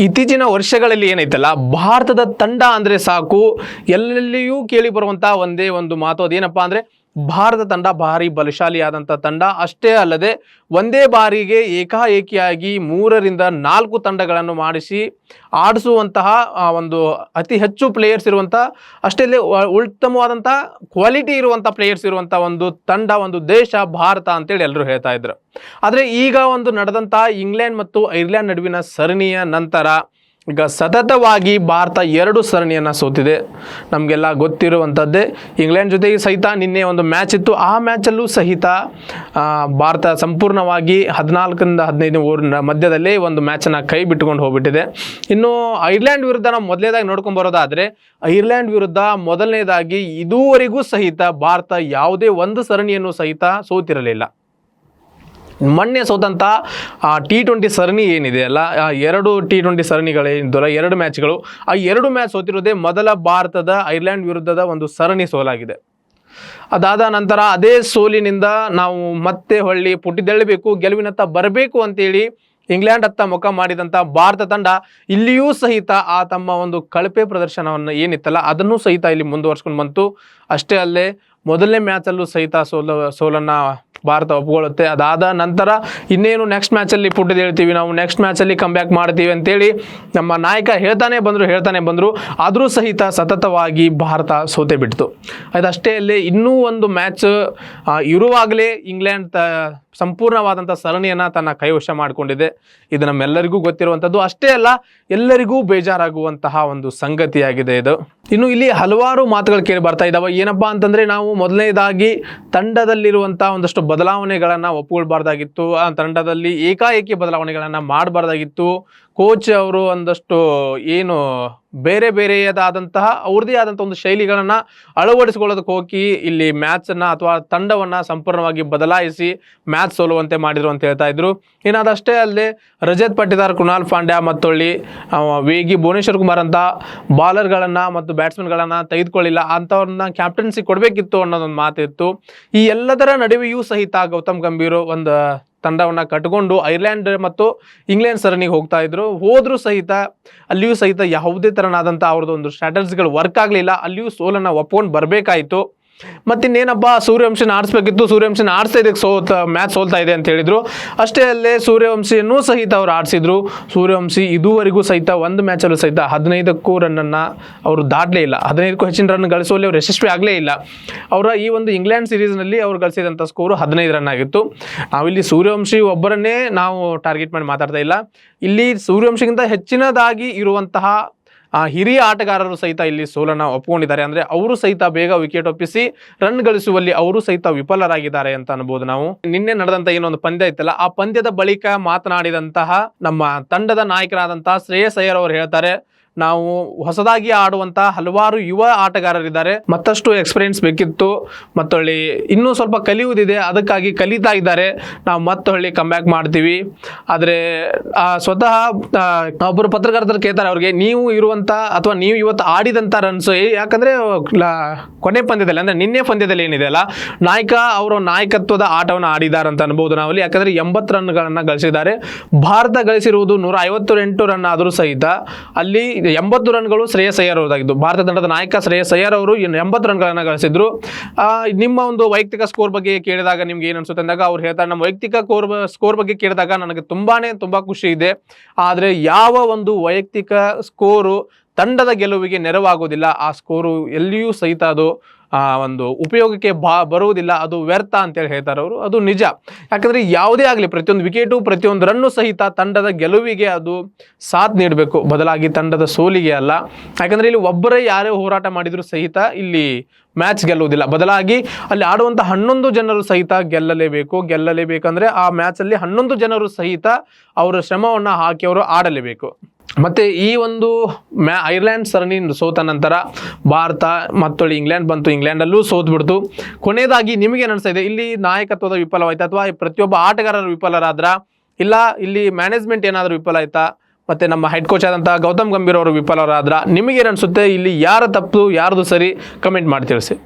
ಇತ್ತೀಚಿನ ವರ್ಷಗಳಲ್ಲಿ ಏನೈತಲ್ಲ, ಭಾರತದ ತಂಡ ಅಂದರೆ ಸಾಕು ಎಲ್ಲೆಲ್ಲಿಯೂ ಕೇಳಿ ಬರುವಂಥ ಒಂದೇ ಒಂದು ಮಾತು, ಅದೇನಪ್ಪ ಅಂದರೆ ಭಾರತ ತಂಡ ಭಾರಿ ಬಲಶಾಲಿಯಾದಂಥ ತಂಡ. ಅಷ್ಟೇ ಅಲ್ಲದೆ ಒಂದೇ ಬಾರಿಗೆ ಏಕಾಏಕಿಯಾಗಿ 3-4 ತಂಡಗಳನ್ನು ಮಾಡಿಸಿ ಆಡಿಸುವಂತಹ ಒಂದು ಅತಿ ಹೆಚ್ಚು ಪ್ಲೇಯರ್ಸ್ ಇರುವಂಥ, ಅಷ್ಟೇ ಉತ್ತಮವಾದಂಥ ಕ್ವಾಲಿಟಿ ಇರುವಂಥ ಪ್ಲೇಯರ್ಸ್ ಇರುವಂಥ ಒಂದು ತಂಡ, ಒಂದು ದೇಶ ಭಾರತ ಅಂತೇಳಿ ಎಲ್ಲರೂ ಹೇಳ್ತಾ ಇದ್ರು. ಆದರೆ ಈಗ ಒಂದು ನಡೆದಂಥ ಇಂಗ್ಲೆಂಡ್ ಮತ್ತು ಐರ್ಲೆಂಡ್ ನಡುವಿನ ಸರಣಿಯ ನಂತರ ಈಗ ಸತತವಾಗಿ ಭಾರತ 2 ಸರಣಿಯನ್ನು ಸೋತಿದೆ. ನಮಗೆಲ್ಲ ಗೊತ್ತಿರುವಂಥದ್ದೇ. ಇಂಗ್ಲೆಂಡ್ ಜೊತೆಗೆ ಸಹಿತ ನಿನ್ನೆ ಒಂದು ಮ್ಯಾಚ್ ಇತ್ತು. ಆ ಮ್ಯಾಚಲ್ಲೂ ಸಹಿತ ಭಾರತ ಸಂಪೂರ್ಣವಾಗಿ 14-15 ಓವರ್ ಮಧ್ಯದಲ್ಲೇ ಒಂದು ಮ್ಯಾಚನ್ನು ಕೈ ಬಿಟ್ಟುಕೊಂಡು ಹೋಗ್ಬಿಟ್ಟಿದೆ. ಇನ್ನು ಐರ್ಲೆಂಡ್ ವಿರುದ್ಧ ನಾವು ಮೊದಲನೇದಾಗಿ ನೋಡ್ಕೊಂಡು ಬರೋದಾದರೆ, ಐರ್ಲೆಂಡ್ ವಿರುದ್ಧ ಮೊದಲನೇದಾಗಿ ಇದುವರೆಗೂ ಸಹಿತ ಭಾರತ ಯಾವುದೇ ಒಂದು ಸರಣಿಯನ್ನು ಸಹಿತ ಸೋತಿರಲಿಲ್ಲ. ಮೊನ್ನೆ ಸೋತಂಥ T20 ಸರಣಿ ಏನಿದೆ ಅಲ್ಲ, 2 T20 ಸರಣಿಗಳೇನಿದ್ದಲ್ಲ, 2 ಮ್ಯಾಚ್ಗಳು, ಆ 2 ಮ್ಯಾಚ್ ಸೋತಿರೋದೇ ಮೊದಲ ಭಾರತದ ಐರ್ಲೆಂಡ್ ವಿರುದ್ಧದ ಒಂದು ಸರಣಿ ಸೋಲಾಗಿದೆ. ಅದಾದ ನಂತರ ಅದೇ ಸೋಲಿನಿಂದ ನಾವು ಮತ್ತೆ ಹೊಳ್ಳಿ ಪುಟಿದೆಳ್ಳಬೇಕು, ಗೆಲುವಿನತ್ತ ಬರಬೇಕು ಅಂತೇಳಿ ಇಂಗ್ಲೆಂಡ್ ಹತ್ತ ಮುಖ ಮಾಡಿದಂಥ ಭಾರತ ತಂಡ ಇಲ್ಲಿಯೂ ಸಹಿತ ಆ ತಮ್ಮ ಒಂದು ಕಳಪೆ ಪ್ರದರ್ಶನವನ್ನು ಏನಿತ್ತಲ್ಲ ಅದನ್ನು ಸಹಿತ ಇಲ್ಲಿ ಮುಂದುವರ್ಸ್ಕೊಂಡು ಬಂತು. ಅಷ್ಟೇ ಅಲ್ಲದೆ ಮೊದಲನೇ ಮ್ಯಾಚಲ್ಲೂ ಸಹಿತ ಸೋಲನ್ನು ಭಾರತ ಒಪ್ಕೊಳ್ಳುತ್ತೆ. ಅದಾದ ನಂತರ ಇನ್ನೇನು ನೆಕ್ಸ್ಟ್ ಮ್ಯಾಚಲ್ಲಿ ಪುಟಿದೇಳ್ತೀವಿ, ನಾವು ನೆಕ್ಸ್ಟ್ ಮ್ಯಾಚಲ್ಲಿ ಕಮ್ ಬ್ಯಾಕ್ ಮಾಡ್ತೀವಿ ಅಂತೇಳಿ ನಮ್ಮ ನಾಯಕ ಹೇಳ್ತಾನೆ ಬಂದರು. ಆದರೂ ಸಹಿತ ಸತತವಾಗಿ ಭಾರತ ಸೋತೆ ಬಿಡ್ತು. ಅದಷ್ಟೇ ಅಲ್ಲೇ ಇನ್ನೂ ಒಂದು ಮ್ಯಾಚ್ ಇರುವಾಗಲೇ ಇಂಗ್ಲೆಂಡ್ ಸಂಪೂರ್ಣವಾದಂಥ ಸರಣಿಯನ್ನು ತನ್ನ ಕೈವಶ ಮಾಡಿಕೊಂಡಿದೆ. ಇದು ನಮ್ಮೆಲ್ಲರಿಗೂ ಗೊತ್ತಿರುವಂಥದ್ದು. ಅಷ್ಟೇ ಅಲ್ಲ, ಎಲ್ಲರಿಗೂ ಬೇಜಾರಾಗುವಂತಹ ಒಂದು ಸಂಗತಿಯಾಗಿದೆ ಇದು. ಇನ್ನು ಇಲ್ಲಿ ಹಲವಾರು ಮಾತುಗಳು ಕೇಳಿ ಬರ್ತಾ ಇದ್ದಾವೆ. ಏನಪ್ಪಾ ಅಂತಂದರೆ, ನಾವು ಮೊದಲನೇದಾಗಿ ತಂಡದಲ್ಲಿರುವಂಥ ಒಂದಷ್ಟು ಬದಲಾವಣೆಗಳನ್ನು ಒಪ್ಪಿಕೊಳ್ಬಾರ್ದಾಗಿತ್ತು. ಆ ತಂಡದಲ್ಲಿ ಏಕಾಏಕಿ ಬದಲಾವಣೆಗಳನ್ನು ಮಾಡಬಾರ್ದಾಗಿತ್ತು. ಕೋಚ್ ಅವರು ಒಂದಷ್ಟು ಏನು ಬೇರೆಯಾದಂತಹ ಅವ್ರದ್ದೇ ಆದಂಥ ಒಂದು ಶೈಲಿಗಳನ್ನು ಅಳವಡಿಸಿಕೊಳ್ಳೋದಕ್ಕೆ ಹೋಗಿ ಇಲ್ಲಿ ಮ್ಯಾಚನ್ನು ಅಥವಾ ತಂಡವನ್ನು ಸಂಪೂರ್ಣವಾಗಿ ಬದಲಾಯಿಸಿ ಮ್ಯಾಚ್ ಸೋಲುವಂತೆ ಮಾಡಿದ್ರು ಅಂತ ಹೇಳ್ತಾ ಇದ್ರು. ಏನಾದಷ್ಟೇ ಅಲ್ಲದೆ ರಜತ್ ಪಟ್ಟಿದಾರ್, ಕೃಣಾಲ್ ಪಾಂಡ್ಯ ಮತ್ತೊಳ್ಳಿ ವೇಗಿ ಭುವನೇಶ್ವರ್ ಕುಮಾರ್ ಅಂತ ಬಾಲರ್ಗಳನ್ನು ಮತ್ತು ಬ್ಯಾಟ್ಸ್ಮನ್ಗಳನ್ನು ತೆಗೆದುಕೊಳ್ಳಿಲ್ಲ, ಅಂಥವ್ರನ್ನ ಕ್ಯಾಪ್ಟನ್ಸಿ ಕೊಡಬೇಕಿತ್ತು ಅನ್ನೋದೊಂದು ಮಾತಿತ್ತು. ಈ ಎಲ್ಲದರ ನಡುವೆಯೂ ಸಹಿತ ಗೌತಮ್ ಗಂಭೀರ್ ಒಂದು ತಂಡವನ್ನು ಕಟ್ಟಿಕೊಂಡು ಐರ್ಲೆಂಡ್ ಮತ್ತು ಇಂಗ್ಲೆಂಡ್ ಸರಣಿಗೆ ಹೋದರೂ ಸಹಿತ ಅಲ್ಲಿಯೂ ಸಹಿತ ಯಾವುದೇ ಥರನಾದಂಥ ಅವ್ರದ್ದು ಒಂದು ಸ್ಟ್ರಾಟಜಿಗಳು ವರ್ಕ್ ಆಗಲಿಲ್ಲ. ಅಲ್ಲಿಯೂ ಸೋಲನ್ನು ಒಪ್ಕೊಂಡು ಬರಬೇಕಾಯಿತು. ಮತ್ತಿನ್ನೇನಪ್ಪ, ಸೂರ್ಯವಂಶಿನ ಆಡಿಸ್ಬೇಕಿತ್ತು, ಸೂರ್ಯವಂಶಿನ ಆಡಿಸ್ತಾ ಇದಕ್ಕೆ ಮ್ಯಾಚ್ ಸೋಲ್ತಾ ಇದೆ ಅಂತ ಹೇಳಿದರು. ಅಷ್ಟೇ ಅಲ್ಲೇ ಸೂರ್ಯವಂಶಿಯನ್ನು ಸಹಿತ ಅವ್ರು ಆಡಿಸಿದ್ರು. ಸೂರ್ಯವಂಶಿ ಇದುವರೆಗೂ ಸಹಿತ ಒಂದು ಮ್ಯಾಚಲ್ಲೂ ಸಹಿತ 15ಕ್ಕೂ ರನ್ನನ್ನು ಅವರು ದಾಟಲೇ ಇಲ್ಲ. 15ಕ್ಕೂ ಹೆಚ್ಚಿನ ರನ್ ಗಳಿಸುವಲ್ಲಿ ಅವರು ಯಶಸ್ವಿ ಆಗಲೇ ಇಲ್ಲ. ಅವರ ಈ ಒಂದು ಇಂಗ್ಲೆಂಡ್ ಸೀರೀಸ್ನಲ್ಲಿ ಅವರು ಗಳಿಸಿದಂಥ ಸ್ಕೋರು 15 ರನ್ ಆಗಿತ್ತು. ನಾವಿಲ್ಲಿ ಸೂರ್ಯವಂಶಿ ಒಬ್ಬರನ್ನೇ ನಾವು ಟಾರ್ಗೆಟ್ ಮಾಡಿ ಮಾತಾಡ್ತಾ ಇಲ್ಲ. ಇಲ್ಲಿ ಸೂರ್ಯವಂಶಿಗಿಂತ ಹೆಚ್ಚಿನದಾಗಿ ಇರುವಂತಹ ಹಿರಿಯ ಆಟಗಾರರು ಸಹಿತ ಇಲ್ಲಿ ಸೋಲನ್ನು ಒಪ್ಕೊಂಡಿದ್ದಾರೆ. ಅಂದರೆ ಅವರು ಸಹಿತ ಬೇಗ ವಿಕೆಟ್ ಒಪ್ಪಿಸಿ ರನ್ ಗಳಿಸುವಲ್ಲಿ ಅವರು ಸಹಿತ ವಿಫಲರಾಗಿದ್ದಾರೆ ಅಂತ ಅನ್ಬೋದು ನಾವು. ನಿನ್ನೆ ನಡೆದಂಥ ಏನೊಂದು ಪಂದ್ಯ ಇತ್ತಲ್ಲ, ಆ ಪಂದ್ಯದ ಬಳಿಕ ಮಾತನಾಡಿದಂತಹ ನಮ್ಮ ತಂಡದ ನಾಯಕರಾದಂತಹ ಶ್ರೇಯಸ್ ಅಯ್ಯರ್ ಅವರು ಹೇಳ್ತಾರೆ, ನಾವು ಹೊಸದಾಗಿ ಆಡುವಂಥ ಹಲವಾರು ಯುವ ಆಟಗಾರರಿದ್ದಾರೆ, ಮತ್ತಷ್ಟು ಎಕ್ಸ್ಪೀರಿಯನ್ಸ್ ಬೇಕಿತ್ತು, ಮತ್ತೊಳ್ಳಿ ಇನ್ನೂ ಸ್ವಲ್ಪ ಕಲಿಯುವುದಿದೆ, ಅದಕ್ಕಾಗಿ ಕಲಿತಾ ಇದ್ದಾರೆ, ನಾವು ಮತ್ತೊಳ್ಳಿ ಕಮ್ಬ್ಯಾಕ್ ಮಾಡ್ತೀವಿ. ಆದರೆ ಸ್ವತಃ ಒಬ್ಬರು ಪತ್ರಕರ್ತರು ಕೇಳ್ತಾರೆ ಅವ್ರಿಗೆ, ನೀವು ಇರುವಂಥ ಅಥವಾ ನೀವು ಇವತ್ತು ಆಡಿದಂಥ ರನ್ಸ್, ಯಾಕಂದರೆ ಕೊನೆ ಪಂದ್ಯದಲ್ಲಿ ಅಂದರೆ ನಿನ್ನೆ ಪಂದ್ಯದಲ್ಲಿ ಏನಿದೆ ಅಲ್ಲ, ನಾಯಕ ಅವರ ನಾಯಕತ್ವದ ಆಟವನ್ನು ಆಡಿದ್ದಾರೆ ಅಂತ ಅನ್ಬೋದು ನಾವಲ್ಲಿ. ಯಾಕಂದರೆ 80 ರನ್ಗಳನ್ನು ಗಳಿಸಿದ್ದಾರೆ. ಭಾರತ ಗಳಿಸಿರುವುದು 158 ರನ್ ಆದರೂ ಸಹಿತ ಅಲ್ಲಿ 80 ರನ್ಗಳು ಶ್ರೇಯಸ್ ಅಯ್ಯರ್ ಅವರದಾಗಿದ್ದು. ಭಾರತ ತಂಡದ ನಾಯಕ ಶ್ರೇಯಸ್ ಅಯ್ಯರ್ ಅವರು 80 ರನ್ಗಳನ್ನು ಗಳಿಸಿದ್ರು. ನಿಮ್ಮ ಒಂದು ವೈಯಕ್ತಿಕ ಸ್ಕೋರ್ ಬಗ್ಗೆ ಕೇಳಿದಾಗ ನಿಮ್ಗೆ ಏನು ಅನ್ಸುತ್ತೆ ಅಂದಾಗ ಅವ್ರು ಹೇಳ್ತಾರೆ, ನಮ್ಮ ವೈಯಕ್ತಿಕ ಸ್ಕೋರ್ ಬಗ್ಗೆ ಕೇಳಿದಾಗ ನನಗೆ ತುಂಬ ಖುಷಿ ಇದೆ. ಆದರೆ ಯಾವ ಒಂದು ವೈಯಕ್ತಿಕ ಸ್ಕೋರು ತಂಡದ ಗೆಲುವಿಗೆ ನೆರವಾಗೋದಿಲ್ಲ, ಆ ಸ್ಕೋರು ಎಲ್ಲಿಯೂ ಸಹಿತ ಅದು ಒಂದು ಉಪಯೋಗಕ್ಕೆ ಬರುವುದಿಲ್ಲ, ಅದು ವ್ಯರ್ಥ ಅಂತೇಳಿ ಹೇಳ್ತಾರೆ ಅವರು. ಅದು ನಿಜ. ಯಾಕಂದರೆ ಯಾವುದೇ ಆಗಲಿ ಪ್ರತಿಯೊಂದು ವಿಕೆಟು ಪ್ರತಿಯೊಂದು ರನ್ನು ಸಹಿತ ತಂಡದ ಗೆಲುವಿಗೆ ಅದು ಸಾಥ್ ನೀಡಬೇಕು, ಬದಲಾಗಿ ತಂಡದ ಸೋಲಿಗೆ ಅಲ್ಲ. ಯಾಕಂದರೆ ಇಲ್ಲಿ ಒಬ್ಬರೇ ಯಾರೇ ಹೋರಾಟ ಮಾಡಿದರೂ ಸಹಿತ ಇಲ್ಲಿ ಮ್ಯಾಚ್ ಗೆಲ್ಲುವುದಿಲ್ಲ, ಬದಲಾಗಿ ಅಲ್ಲಿ ಆಡುವಂಥ 11 ಜನರು ಸಹಿತ ಗೆಲ್ಲಲೇಬೇಕಂದ್ರೆ ಆ ಮ್ಯಾಚಲ್ಲಿ 11 ಜನರು ಸಹಿತ ಅವರ ಶ್ರಮವನ್ನು ಹಾಕಿ ಅವರು ಆಡಲೇಬೇಕು. ಮತ್ತು ಈ ಒಂದು ಐರ್ಲೆಂಡ್ ಸರಣಿ ಸೋತ ನಂತರ ಭಾರತ ಮತ್ತೊಳ್ಳಿ ಇಂಗ್ಲೆಂಡ್ ಬಂತು, ಇಂಗ್ಲೆಂಡಲ್ಲೂ ಸೋತ್ಬಿಡ್ತು. ಕೊನೆಯದಾಗಿ ನಿಮಗೇನು ಅನಿಸ್ತಾ ಇದೆ, ಇಲ್ಲಿ ನಾಯಕತ್ವದ ವಿಫಲವಾಯ್ತಾ ಅಥವಾ ಪ್ರತಿಯೊಬ್ಬ ಆಟಗಾರರು ವಿಫಲರಾದ್ರ, ಇಲ್ಲ ಇಲ್ಲಿ ಮ್ಯಾನೇಜ್ಮೆಂಟ್ ಏನಾದರೂ ವಿಫಲ ಆಯ್ತಾ, ಮತ್ತು ನಮ್ಮ ಹೆಡ್ ಕೋಚ್ ಆದಂಥ ಗೌತಮ್ ಗಂಭೀರ್ ಅವರು ವಿಫಲರಾದ್ರ, ನಿಮಗೇನು ಅನಿಸುತ್ತೆ, ಇಲ್ಲಿ ಯಾರ ತಪ್ಪು ಯಾರ್ದು ಸರಿ, ಕಮೆಂಟ್ ಮಾಡಿ ತಿಳಿಸಿ.